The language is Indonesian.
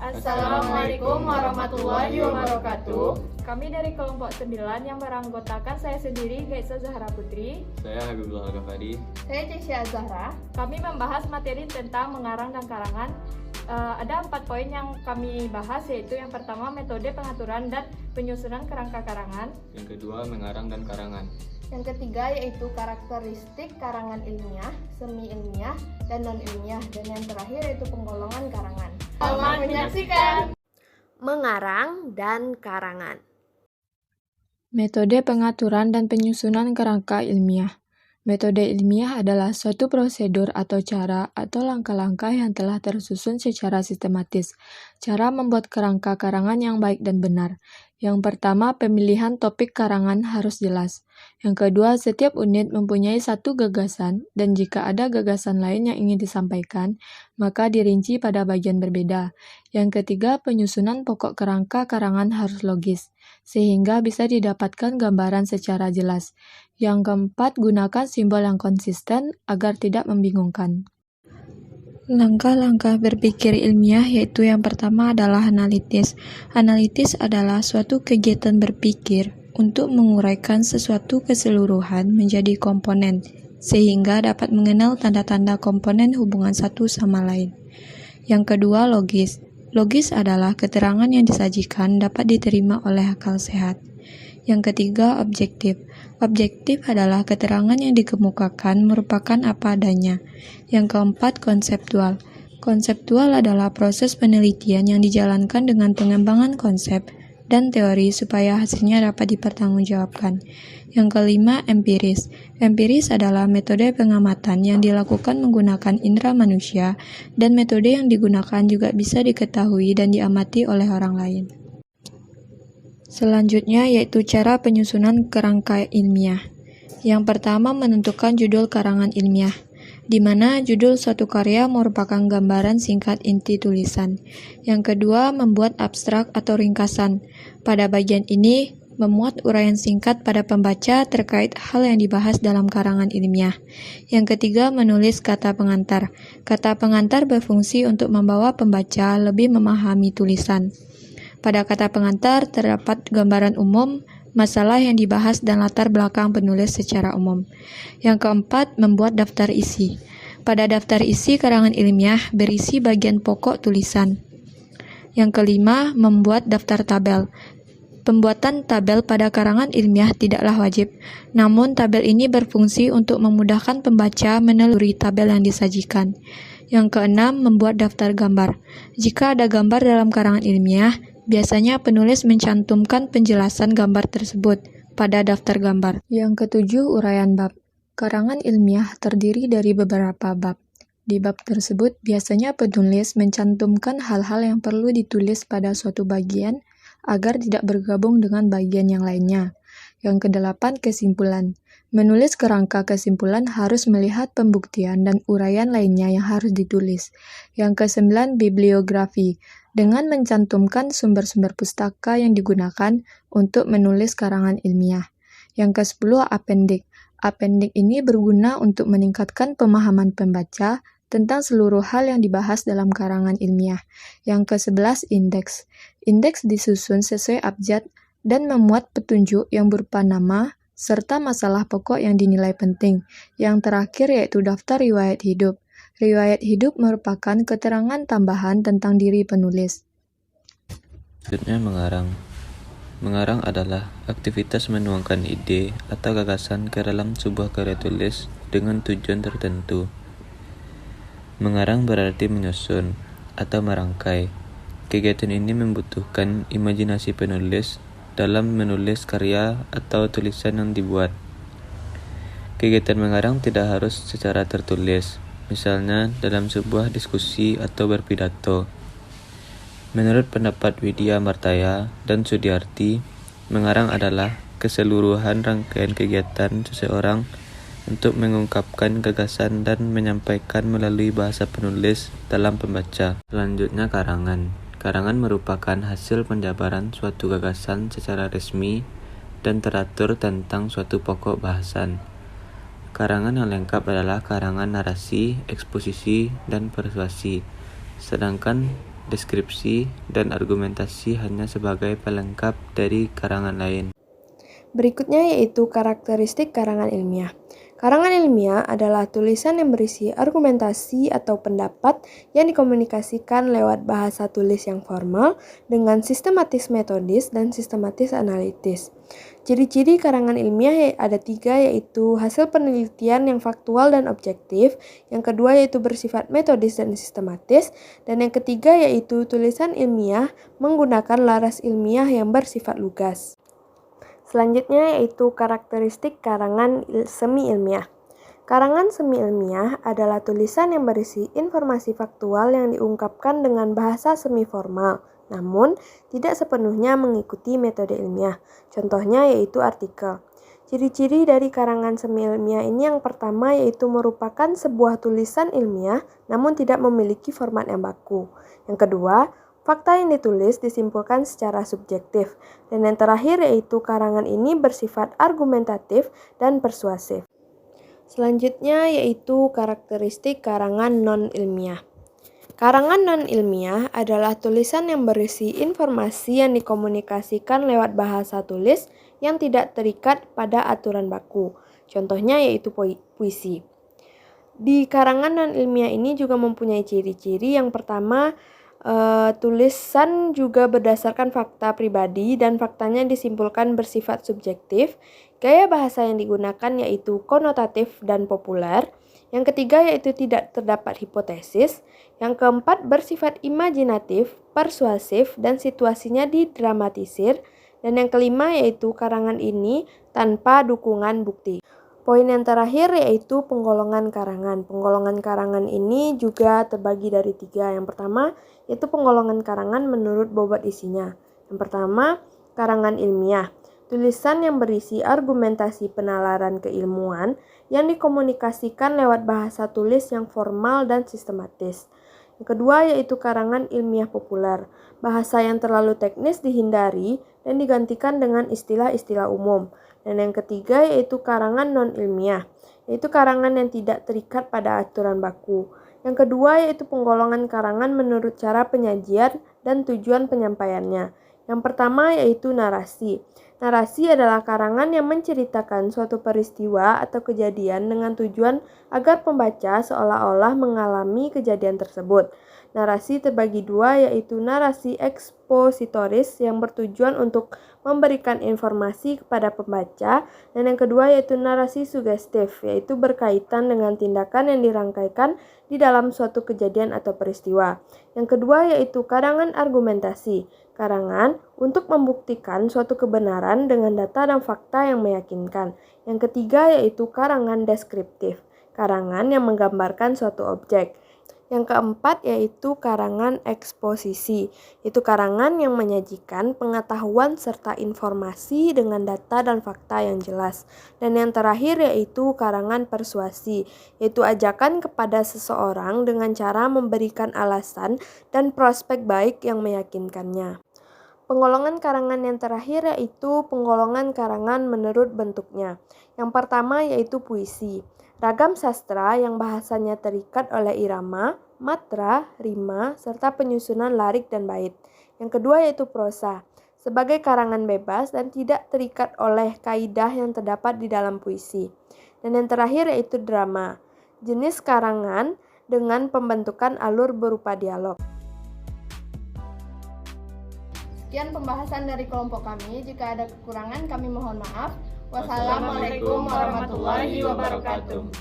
Assalamualaikum warahmatullahi wabarakatuh. Kami dari kelompok 9 yang beranggotakan saya sendiri, Gaisa Zahra Putri. Saya Habibullah Al-Ghafari. Saya Cisya Zahra. Kami membahas materi tentang mengarang dan karangan. Ada 4 poin yang kami bahas, yaitu yang pertama metode pengaturan dan penyusunan kerangka karangan. Yang kedua mengarang dan karangan. Yang ketiga yaitu karakteristik karangan ilmiah, semi ilmiah, dan non ilmiah. Dan yang terakhir yaitu penggolongan karangan. Selamat menyaksikan. Mengarang dan karangan. Metode pengaturan dan penyusunan kerangka ilmiah. Metode ilmiah adalah suatu prosedur atau cara atau langkah-langkah yang telah tersusun secara sistematis. Cara membuat kerangka karangan yang baik dan benar. Yang pertama, pemilihan topik karangan harus jelas. Yang kedua, setiap unit mempunyai satu gagasan, dan jika ada gagasan lain yang ingin disampaikan, maka dirinci pada bagian berbeda. Yang ketiga, penyusunan pokok kerangka karangan harus logis, sehingga bisa didapatkan gambaran secara jelas. Yang keempat, gunakan simbol yang konsisten agar tidak membingungkan. Langkah-langkah berpikir ilmiah yaitu yang pertama adalah analitis. Analitis adalah suatu kegiatan berpikir untuk menguraikan sesuatu keseluruhan menjadi komponen, sehingga dapat mengenal tanda-tanda komponen hubungan satu sama lain. Yang kedua, logis. Logis adalah keterangan yang disajikan dapat diterima oleh akal sehat. Yang ketiga, objektif. Objektif adalah keterangan yang dikemukakan merupakan apa adanya. Yang keempat, konseptual. Konseptual adalah proses penelitian yang dijalankan dengan pengembangan konsep dan teori supaya hasilnya dapat dipertanggungjawabkan. Yang kelima, empiris. Empiris adalah metode pengamatan yang dilakukan menggunakan indera manusia, dan metode yang digunakan juga bisa diketahui dan diamati oleh orang lain. Selanjutnya yaitu cara penyusunan kerangka ilmiah. Yang pertama, menentukan judul karangan ilmiah, di mana judul suatu karya merupakan gambaran singkat inti tulisan. Yang kedua, membuat abstrak atau ringkasan. Pada bagian ini, memuat uraian singkat pada pembaca terkait hal yang dibahas dalam karangan ilmiah. Yang ketiga, menulis kata pengantar. Kata pengantar berfungsi untuk membawa pembaca lebih memahami tulisan. Pada kata pengantar terdapat gambaran umum, masalah yang dibahas dan latar belakang penulis secara umum. Yang keempat, membuat daftar isi. Pada daftar isi karangan ilmiah berisi bagian pokok tulisan. Yang kelima, membuat daftar tabel. Pembuatan tabel pada karangan ilmiah tidaklah wajib, namun tabel ini berfungsi untuk memudahkan pembaca meneluri tabel yang disajikan. Yang keenam, membuat daftar gambar. Jika ada gambar dalam karangan ilmiah, biasanya penulis mencantumkan penjelasan gambar tersebut pada daftar gambar. Yang ketujuh, uraian bab. Karangan ilmiah terdiri dari beberapa bab. Di bab tersebut, biasanya penulis mencantumkan hal-hal yang perlu ditulis pada suatu bagian agar tidak bergabung dengan bagian yang lainnya. Yang kedelapan, kesimpulan. Menulis kerangka kesimpulan harus melihat pembuktian dan uraian lainnya yang harus ditulis. Yang kesembilan, bibliografi. Dengan mencantumkan sumber-sumber pustaka yang digunakan untuk menulis karangan ilmiah. Yang ke-10, apendik. Apendik ini berguna untuk meningkatkan pemahaman pembaca tentang seluruh hal yang dibahas dalam karangan ilmiah. Yang ke-11, indeks. Indeks disusun sesuai abjad dan memuat petunjuk yang berupa nama, serta masalah pokok yang dinilai penting. Yang terakhir yaitu daftar riwayat hidup. Riwayat hidup merupakan keterangan tambahan tentang diri penulis. Selanjutnya mengarang. Mengarang adalah aktivitas menuangkan ide atau gagasan ke dalam sebuah karya tulis dengan tujuan tertentu. Mengarang berarti menyusun atau merangkai. Kegiatan ini membutuhkan imajinasi penulis dalam menulis karya atau tulisan yang dibuat. Kegiatan mengarang tidak harus secara tertulis, misalnya dalam sebuah diskusi atau berpidato. Menurut pendapat Widya Martaya dan Sudiarti, mengarang adalah keseluruhan rangkaian kegiatan seseorang untuk mengungkapkan gagasan dan menyampaikan melalui bahasa penulis dalam pembaca. Selanjutnya karangan. Karangan merupakan hasil penjabaran suatu gagasan secara resmi dan teratur tentang suatu pokok bahasan. Karangan yang lengkap adalah karangan narasi, eksposisi, dan persuasi. Sedangkan deskripsi, dan argumentasi hanya sebagai pelengkap dari karangan lain. Berikutnya yaitu karakteristik karangan ilmiah. Karangan ilmiah adalah tulisan yang berisi argumentasi atau pendapat yang dikomunikasikan lewat bahasa tulis yang formal dengan sistematis metodis dan sistematis analitis. Ciri-ciri karangan ilmiah ada 3, yaitu hasil penelitian yang faktual dan objektif, yang kedua yaitu bersifat metodis dan sistematis, dan yang ketiga yaitu tulisan ilmiah menggunakan laras ilmiah yang bersifat lugas. Selanjutnya yaitu karakteristik karangan semi-ilmiah. Karangan semi-ilmiah adalah tulisan yang berisi informasi faktual yang diungkapkan dengan bahasa semi-formal, namun tidak sepenuhnya mengikuti metode ilmiah. Contohnya yaitu artikel. Ciri-ciri dari karangan semi-ilmiah ini yang pertama yaitu merupakan sebuah tulisan ilmiah namun tidak memiliki format yang baku. Yang kedua, fakta yang ditulis disimpulkan secara subjektif. Dan yang terakhir yaitu karangan ini bersifat argumentatif dan persuasif. Selanjutnya yaitu karakteristik karangan non-ilmiah. Karangan non-ilmiah adalah tulisan yang berisi informasi yang dikomunikasikan lewat bahasa tulis yang tidak terikat pada aturan baku. Contohnya yaitu puisi. Di karangan non-ilmiah ini juga mempunyai ciri-ciri. Yang pertama, tulisan juga berdasarkan fakta pribadi dan faktanya disimpulkan bersifat subjektif. Gaya bahasa yang digunakan yaitu konotatif dan populer. Yang ketiga yaitu tidak terdapat hipotesis. Yang keempat bersifat imajinatif, persuasif, dan situasinya didramatisir. Dan yang kelima yaitu karangan ini tanpa dukungan bukti. Poin yang terakhir yaitu penggolongan karangan. Penggolongan karangan ini juga terbagi dari 3. Yang pertama yaitu penggolongan karangan menurut bobot isinya. Yang pertama, karangan ilmiah. Tulisan yang berisi argumentasi penalaran keilmuan yang dikomunikasikan lewat bahasa tulis yang formal dan sistematis. Yang kedua yaitu karangan ilmiah populer. Bahasa yang terlalu teknis dihindari dan digantikan dengan istilah-istilah umum. Dan yang ketiga yaitu karangan non-ilmiah, yaitu karangan yang tidak terikat pada aturan baku. Yang kedua yaitu penggolongan karangan menurut cara penyajian dan tujuan penyampaiannya. Yang pertama yaitu narasi. Narasi adalah karangan yang menceritakan suatu peristiwa atau kejadian dengan tujuan agar pembaca seolah-olah mengalami kejadian tersebut. Narasi terbagi 2 yaitu narasi ekspositoris yang bertujuan untuk memberikan informasi kepada pembaca, dan yang kedua yaitu narasi sugestif yaitu berkaitan dengan tindakan yang dirangkaikan di dalam suatu kejadian atau peristiwa. Yang kedua yaitu karangan argumentasi. Karangan untuk membuktikan suatu kebenaran dengan data dan fakta yang meyakinkan. Yang ketiga yaitu karangan deskriptif. Karangan yang menggambarkan suatu objek. Yang keempat yaitu karangan eksposisi, yaitu karangan yang menyajikan pengetahuan serta informasi dengan data dan fakta yang jelas. Dan yang terakhir yaitu karangan persuasi, yaitu ajakan kepada seseorang dengan cara memberikan alasan dan prospek baik yang meyakinkannya. Penggolongan karangan yang terakhir yaitu penggolongan karangan menurut bentuknya. Yang pertama yaitu puisi. Ragam sastra yang bahasanya terikat oleh irama, matra, rima, serta penyusunan larik dan bait. Yang kedua yaitu prosa, sebagai karangan bebas dan tidak terikat oleh kaidah yang terdapat di dalam puisi. Dan yang terakhir yaitu drama, jenis karangan dengan pembentukan alur berupa dialog. Sekian pembahasan dari kelompok kami. Jika ada kekurangan kami mohon maaf. Wassalamualaikum warahmatullahi wabarakatuh.